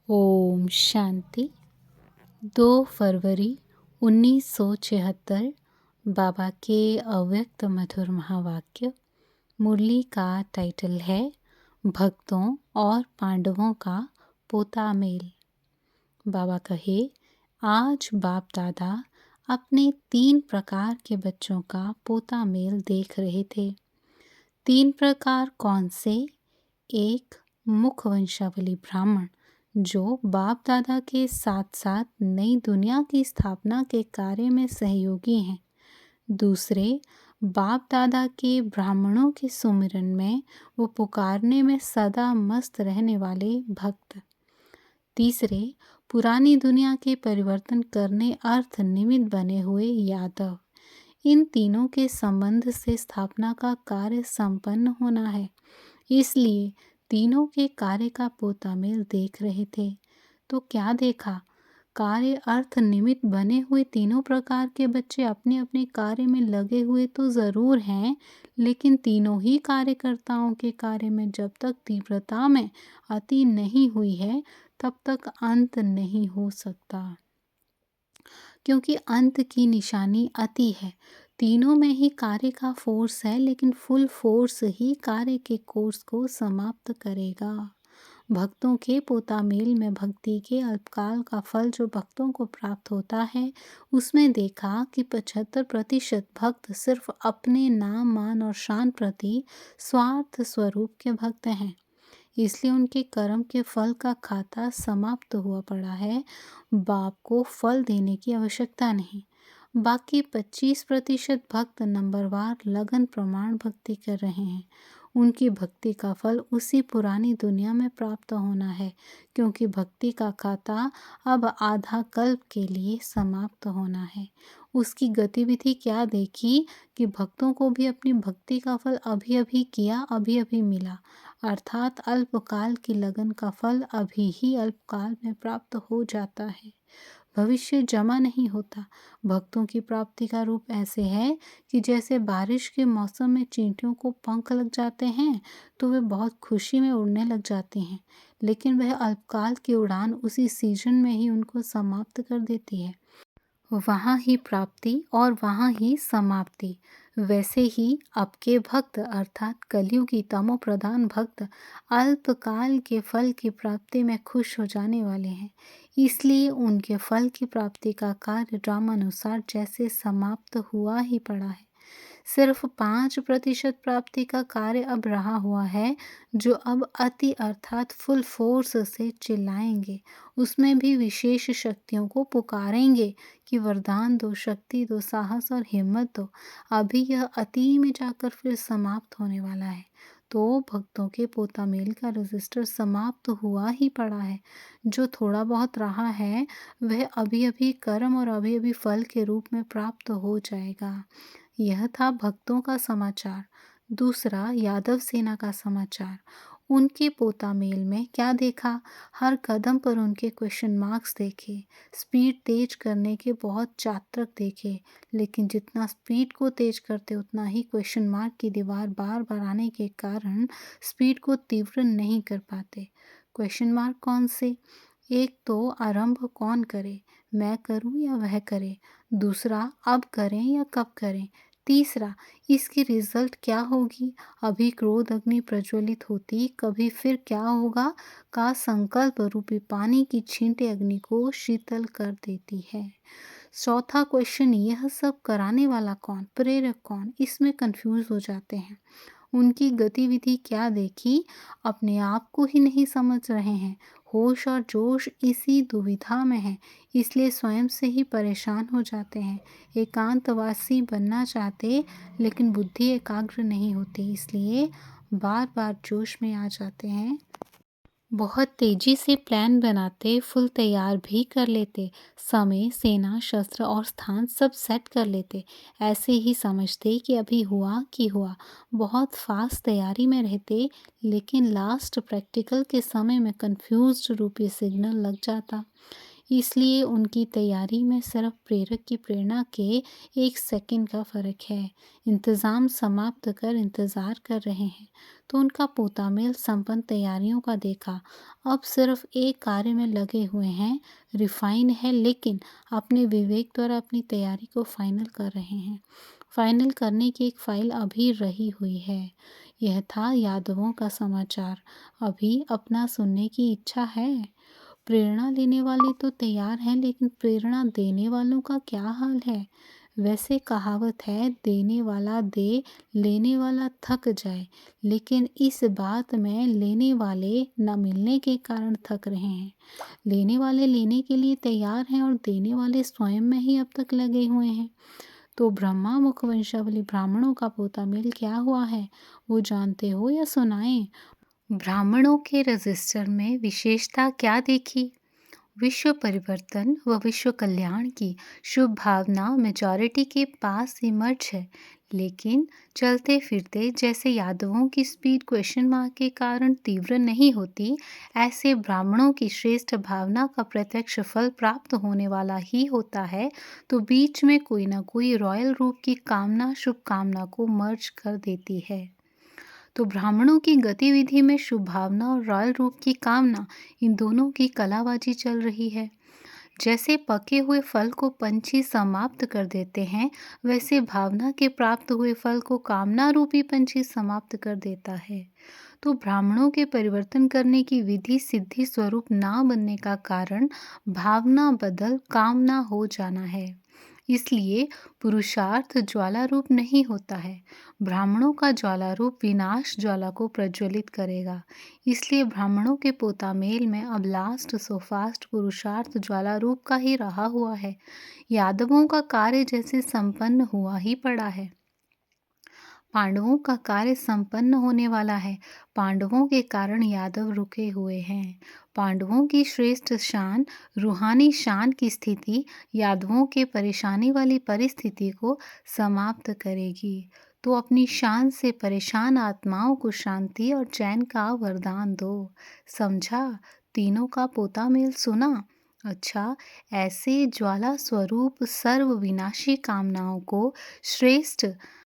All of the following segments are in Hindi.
ओम शांति। 2 फरवरी 1976 बाबा के अव्यक्त मधुर महावाक्य। मुरली का टाइटल है भक्तों और पांडवों का पोता मेल। बाबा कहे, आज बाप दादा अपने 3 प्रकार के बच्चों का पोता मेल देख रहे थे। 3 प्रकार कौन से? एक, मुख वंशावली ब्राह्मण जो बाप दादा के साथ साथ नई दुनिया की स्थापना के कार्य में सहयोगी हैं। दूसरे, बाप दादा के ब्राह्मणों के सुमिरन में वो पुकारने में सदा मस्त रहने वाले भक्त। तीसरे, पुरानी दुनिया के परिवर्तन करने अर्थ निमित्त बने हुए यादव। इन तीनों के संबंध से स्थापना का कार्य संपन्न होना है, इसलिए तीनों के कार्य का पोता मेल देख रहे थे। तो क्या देखा? कार्य अर्थ निमित्त बने हुए तीनों प्रकार के बच्चे अपने अपने कार्य में लगे हुए तो ज़रूर हैं, लेकिन तीनों ही कार्यकर्ताओं के कार्य में जब तक तीव्रता में अति नहीं हुई है, तब तक अंत नहीं हो सकता, क्योंकि अंत की निशानी अति है। तीनों में ही कार्य का फोर्स है, लेकिन फुल फोर्स ही कार्य के कोर्स को समाप्त करेगा। भक्तों के पोता मेल में भक्ति के अल्पकाल का फल जो भक्तों को प्राप्त होता है, उसमें देखा कि 75% भक्त सिर्फ अपने नाम मान और शान प्रति स्वार्थ स्वरूप के भक्त हैं, इसलिए उनके कर्म के फल का खाता समाप्त हुआ पड़ा है। बाप को फल देने की आवश्यकता नहीं। बाकी 25% भक्त नंबरवार लगन प्रमाण भक्ति कर रहे हैं। उनकी भक्ति का फल उसी पुरानी दुनिया में प्राप्त होना है, क्योंकि भक्ति का खाता अब आधा कल्प के लिए समाप्त होना है। उसकी गतिविधि क्या देखी कि भक्तों को भी अपनी भक्ति का फल अभी अभी किया, अभी अभी मिला, अर्थात अल्पकाल की लगन का फल अभी ही अल्पकाल में प्राप्त हो जाता है, भविष्य जमा नहीं होता। भक्तों की प्राप्ति का रूप ऐसे है कि जैसे बारिश के मौसम में चींटियों को पंख लग जाते हैं तो वे बहुत खुशी में उड़ने लग जाती हैं, लेकिन वह अल्पकाल की उड़ान उसी सीजन में ही उनको समाप्त कर देती है। वहाँ ही प्राप्ति और वहाँ ही समाप्ति। वैसे ही अब के भक्त अर्थात कलयुगी तमो प्रधान भक्त अल्पकाल के फल की प्राप्ति में खुश हो जाने वाले हैं, इसलिए उनके फल की प्राप्ति का कार्य ड्रामानुसार जैसे समाप्त हुआ ही पड़ा है। सिर्फ 5% प्राप्ति का कार्य अब रहा हुआ है, जो अब अति अर्थात फुल फोर्स से चिल्लाएंगे, उसमें भी विशेष शक्तियों को पुकारेंगे कि वरदान दो, शक्ति दो, साहस और हिम्मत दो। अभी यह अति में जाकर फिर समाप्त होने वाला है। तो भक्तों के पोता मेल का रजिस्टर समाप्त हुआ ही पड़ा है। जो थोड़ा बहुत रहा है वह अभी अभी कर्म और अभी अभी फल के रूप में प्राप्त हो जाएगा। यह था भक्तों का समाचार। दूसरा, यादव सेना का समाचार। उनके पोता मेल में क्या देखा? हर कदम पर उनके क्वेश्चन मार्क्स देखे, स्पीड तेज करने के बहुत चातक देखे, लेकिन जितना स्पीड को तेज करते उतना ही क्वेश्चन मार्क की दीवार बार बार आने के कारण स्पीड को तीव्र नहीं कर पाते। क्वेश्चन मार्क कौन से? एक तो आरंभ कौन करे, मैं करूं या वह करे। दूसरा, अब करें या कब करें। तीसरा, इसकी रिजल्ट क्या होगी। अभी क्रोध अग्नि प्रज्वलित होती, कभी फिर क्या होगा का संकल्प रूपी पानी की छींटे अग्नि को शीतल कर देती है। चौथा क्वेश्चन, यह सब कराने वाला कौन, प्रेरक कौन, इसमें कंफ्यूज हो जाते हैं। उनकी गतिविधि क्या देखी, अपने आप को ही नहीं समझ रहे हैं। होश और जोश इसी दुविधा में है, इसलिए स्वयं से ही परेशान हो जाते हैं। एकांतवासी बनना चाहते, लेकिन बुद्धि एकाग्र नहीं होती, इसलिए बार बार जोश में आ जाते हैं। बहुत तेजी से प्लान बनाते, फुल तैयार भी कर लेते, समय, सेना, शस्त्र और स्थान सब सेट कर लेते। ऐसे ही समझते कि अभी हुआ कि हुआ, बहुत फास्ट तैयारी में रहते, लेकिन लास्ट प्रैक्टिकल के समय में कंफ्यूज्ड रूपी सिग्नल लग जाता। इसलिए उनकी तैयारी में सिर्फ प्रेरक की प्रेरणा के 1 सेकंड का फ़र्क है। इंतज़ाम समाप्त कर इंतज़ार कर रहे हैं। तो उनका पोतामेल संपन्न तैयारियों का देखा। अब सिर्फ एक कार्य में लगे हुए हैं, रिफाइन है, लेकिन अपने विवेक द्वारा अपनी तैयारी को फाइनल कर रहे हैं। फाइनल करने की एक फाइल अभी रही हुई है। यह था यादवों का समाचार। अभी अपना सुनने की इच्छा है। प्रेरणा लेने वाले तो तैयार हैं, लेकिन प्रेरणा देने वालों का क्या हाल है? वैसे कहावत है, देने वाला दे, लेने वाला थक जाए। लेकिन इस बात में लेने वाले न मिलने के कारण थक रहे हैं। लेने वाले लेने के लिए तैयार हैं और देने वाले स्वयं में ही अब तक लगे हुए हैं। तो ब्रह्मा मुख वंशावली ब्राह्मणों का पोतामेल क्या हुआ है, वो जानते हो या सुनाएं? ब्राह्मणों के रजिस्टर में विशेषता क्या देखी? विश्व परिवर्तन व विश्व कल्याण की शुभ भावना मेजॉरिटी के पास इमर्ज है, लेकिन चलते फिरते जैसे यादवों की स्पीड क्वेश्चन मार्क के कारण तीव्र नहीं होती, ऐसे ब्राह्मणों की श्रेष्ठ भावना का प्रत्यक्ष फल प्राप्त होने वाला ही होता है। तो बीच में कोई ना कोई रॉयल रूप की कामना शुभकामना को मर्ज कर देती है। तो ब्राह्मणों की गतिविधि में शुभ भावना और रॉयल रूप की कामना, इन दोनों की कलाबाजी चल रही है। जैसे पके हुए फल को पंछी समाप्त कर देते हैं, वैसे भावना के प्राप्त हुए फल को कामना रूपी पंछी समाप्त कर देता है। तो ब्राह्मणों के परिवर्तन करने की विधि सिद्धि स्वरूप ना बनने का कारण भावना बदल कामना हो जाना है। इसलिए पुरुषार्थ ज्वाला रूप नहीं होता है। ब्राह्मणों का ज्वाला रूप विनाश ज्वाला को प्रज्वलित करेगा। इसलिए ब्राह्मणों के पोतामेल में अब लास्ट सो फास्ट पुरुषार्थ ज्वाला रूप का ही रहा हुआ है। यादवों का कार्य जैसे संपन्न हुआ ही पड़ा है। पांडवों का कार्य संपन्न होने वाला है। पांडवों के कारण यादव रुके हुए हैं। पांडवों की श्रेष्ठ शान, रूहानी शान की स्थिति यादवों के परेशानी वाली परिस्थिति को समाप्त करेगी। तो अपनी शान से परेशान आत्माओं को शांति और चैन का वरदान दो। समझा? तीनों का पोतामेल सुना? अच्छा, ऐसे ज्वाला स्वरूप सर्व विनाशी कामनाओं को श्रेष्ठ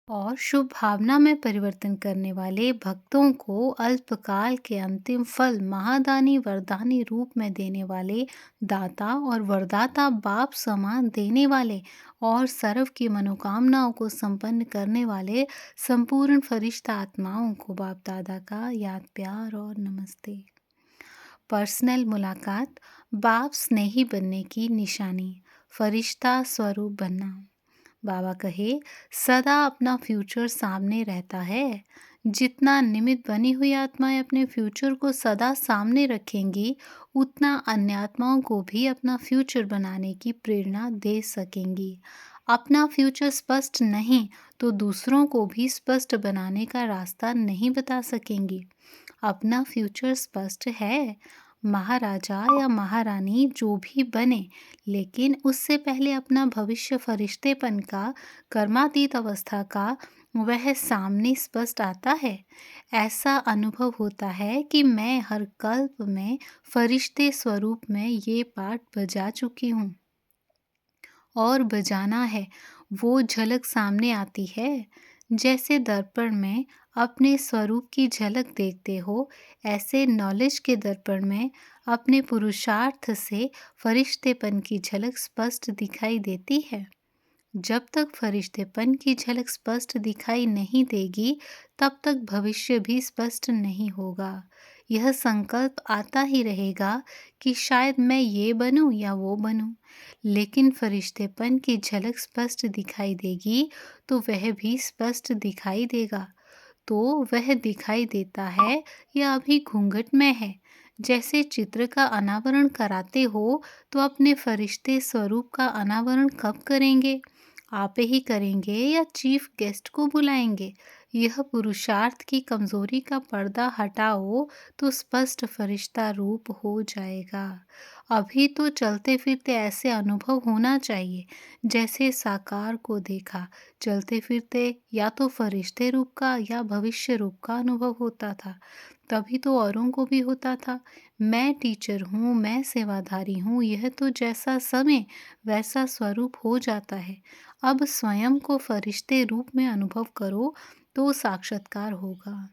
और शुभ भावना में परिवर्तन करने वाले भक्तों को अल्पकाल के अंतिम फल महादानी वरदानी रूप में देने वाले दाता और वरदाता बाप समान देने वाले और सर्व की मनोकामनाओं को संपन्न करने वाले संपूर्ण फरिश्ता आत्माओं को बाप दादा का याद प्यार और नमस्ते। पर्सनल मुलाकात, बाप स्नेही बनने की निशानी, फरिश्ता स्वरूप बनना। बाबा कहे, सदा अपना फ्यूचर सामने रहता है। जितना निमित्त बनी हुई आत्माएं अपने फ्यूचर को सदा सामने रखेंगी, उतना अन्य आत्माओं को भी अपना फ्यूचर बनाने की प्रेरणा दे सकेंगी। अपना फ्यूचर स्पष्ट नहीं तो दूसरों को भी स्पष्ट बनाने का रास्ता नहीं बता सकेंगी। अपना फ्यूचर स्पष्ट है। महाराजा या महारानी जो भी बने, लेकिन उससे पहले अपना भविष्य फरिश्तेपन का, कर्मातीत अवस्था का वह सामने स्पष्ट आता है। ऐसा अनुभव होता है कि मैं हर कल्प में फरिश्ते स्वरूप में ये पाठ बजा चुकी हूँ और बजाना है। वो झलक सामने आती है। जैसे दर्पण में अपने स्वरूप की झलक देखते हो, ऐसे नॉलेज के दर्पण में अपने पुरुषार्थ से फरिश्तेपन की झलक स्पष्ट दिखाई देती है। जब तक फरिश्तेपन की झलक स्पष्ट दिखाई नहीं देगी, तब तक भविष्य भी स्पष्ट नहीं होगा। यह संकल्प आता ही रहेगा कि शायद मैं ये बनूं या वो बनूं, लेकिन फरिश्तेपन की झलक स्पष्ट दिखाई देगी तो वह भी स्पष्ट दिखाई देगा। तो वह दिखाई देता है या अभी घूंघट में है। जैसे चित्र का अनावरण कराते हो, तो अपने फरिश्ते स्वरूप का अनावरण कब करेंगे? आप ही करेंगे या चीफ गेस्ट को बुलाएंगे? यह पुरुषार्थ की कमजोरी का पर्दा हटाओ तो स्पष्ट फरिश्ता रूप हो जाएगा। अभी तो चलते फिरते ऐसे अनुभव होना चाहिए जैसे साकार को देखा। चलते फिरते या तो फरिश्ते रूप का या भविष्य रूप का अनुभव होता था। तभी तो औरों को भी होता था। मैं टीचर हूँ, मैं सेवाधारी हूँ, यह तो जैसा समय वैसा स्वरूप हो जाता है। अब स्वयं को फरिश्ते रूप में अनुभव करो तो साक्षात्कार होगा।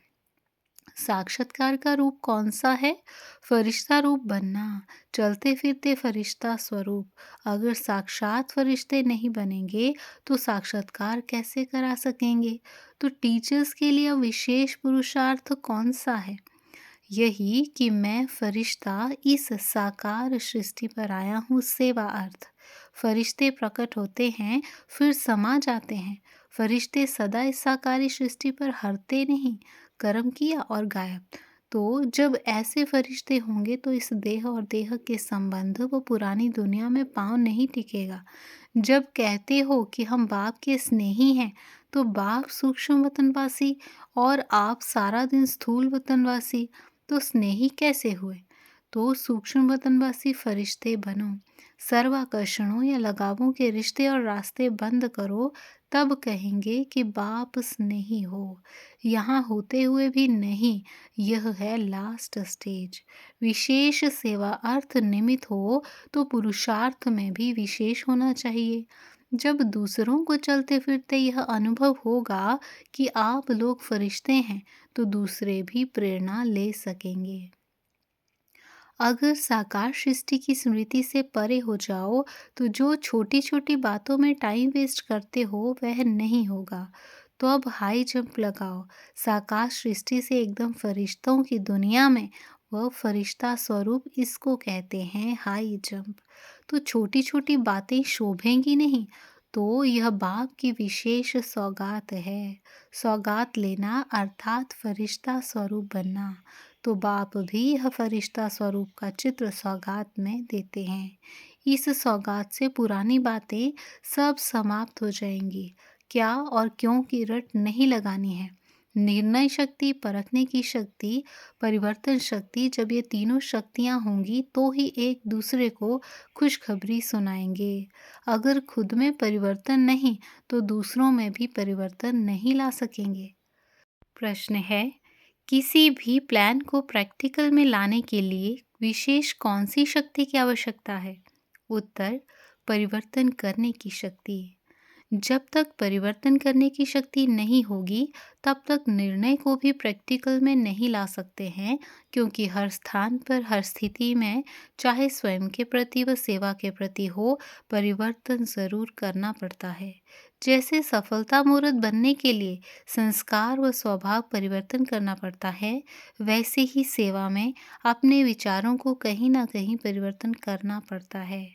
साक्षात्कार का रूप कौन सा है? फरिश्ता रूप बनना, चलते फिरते फरिश्ता स्वरूप। अगर साक्षात फरिश्ते नहीं बनेंगे तो साक्षात्कार कैसे करा सकेंगे? तो टीचर्स के लिए विशेष पुरुषार्थ कौन सा है? यही कि मैं फरिश्ता इस साकार सृष्टि पर आया हूँ सेवा अर्थ। फरिश्ते प्रकट होते हैं फिर समा जाते हैं। फरिश्ते सदा इस साकारी सृष्टि पर हरते नहीं, कर्म किया और गायब। तो जब ऐसे फरिश्ते होंगे तो इस देह और देह के संबंध वो पुरानी दुनिया में पाँव नहीं टिकेगा। जब कहते हो कि हम बाप के स्नेही हैं, तो बाप सूक्ष्म वतनवासी और आप सारा दिन स्थूल वतनवासी, तो स्नेही कैसे हुए? तो सूक्ष्म वतनवासी फरिश्ते बनो, सर्वाकर्षणों या लगावों के रिश्ते और रास्ते बंद करो, तब कहेंगे कि बाप स्नेही हो। यहाँ होते हुए भी नहीं, यह है लास्ट स्टेज। विशेष सेवा अर्थ निमित्त हो तो पुरुषार्थ में भी विशेष होना चाहिए। जब दूसरों को चलते फिरते यह अनुभव होगा कि आप लोग फरिश्ते हैं, तो दूसरे भी प्रेरणा ले सकेंगे। अगर साकार सृष्टि की स्मृति से परे हो जाओ तो जो छोटी छोटी बातों में टाइम वेस्ट करते हो वह नहीं होगा। तो अब हाई जंप लगाओ, साकार सृष्टि से एकदम फरिश्तों की दुनिया में। वह फरिश्ता स्वरूप इसको कहते हैं हाई जंप। तो छोटी छोटी बातें शोभेंगी नहीं, तो यह बाप की विशेष सौगात है। सौगात लेना अर्थात फरिश्ता स्वरूप बनना। तो बाप भी यह फरिश्ता स्वरूप का चित्र सौगात में देते हैं। इस सौगात से पुरानी बातें सब समाप्त हो जाएंगी। क्या और क्यों की रट नहीं लगानी है। निर्णय शक्ति, परखने की शक्ति, परिवर्तन शक्ति, जब ये तीनों शक्तियाँ होंगी तो ही एक दूसरे को खुशखबरी सुनाएंगे। अगर खुद में परिवर्तन नहीं तो दूसरों में भी परिवर्तन नहीं ला सकेंगे। प्रश्न है, किसी भी प्लान को प्रैक्टिकल में लाने के लिए विशेष कौन सी शक्ति की आवश्यकता है? उत्तर, परिवर्तन करने की शक्ति। जब तक परिवर्तन करने की शक्ति नहीं होगी, तब तक निर्णय को भी प्रैक्टिकल में नहीं ला सकते हैं, क्योंकि हर स्थान पर, हर स्थिति में, चाहे स्वयं के प्रति व सेवा के प्रति हो, परिवर्तन जरूर करना पड़ता है। जैसे सफलता मूर्त बनने के लिए संस्कार व स्वभाव परिवर्तन करना पड़ता है, वैसे ही सेवा में अपने विचारों को कहीं ना कहीं परिवर्तन करना पड़ता है।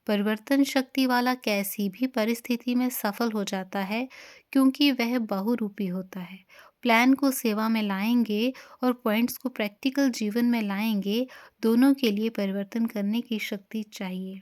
परिवर्तन शक्ति वाला कैसी भी परिस्थिति में सफल हो जाता है, क्योंकि वह बहुरूपी होता है। प्लान को सेवा में लाएंगे और पॉइंट्स को प्रैक्टिकल जीवन में लाएंगे, दोनों के लिए परिवर्तन करने की शक्ति चाहिए।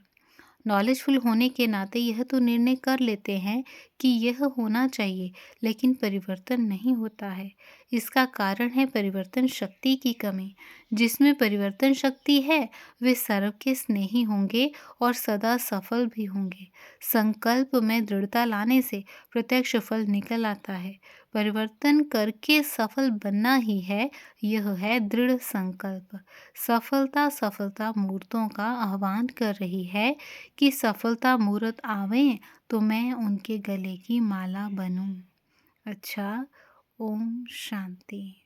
नॉलेजफुल होने के नाते यह तो निर्णय कर लेते हैं कि यह होना चाहिए, लेकिन परिवर्तन नहीं होता है। इसका कारण है परिवर्तन शक्ति की कमी। जिसमें परिवर्तन शक्ति है वे सर्व के स्नेही होंगे और सदा सफल भी होंगे। संकल्प में दृढ़ता लाने से प्रत्यक्ष फल निकल आता है। परिवर्तन करके सफल बनना ही है, यह है दृढ़ संकल्प। सफलता सफलता मूर्तों का आह्वान कर रही है कि सफलता मूर्त आवें तो मैं उनके गले की माला बनूं। अच्छा, ओम शांति।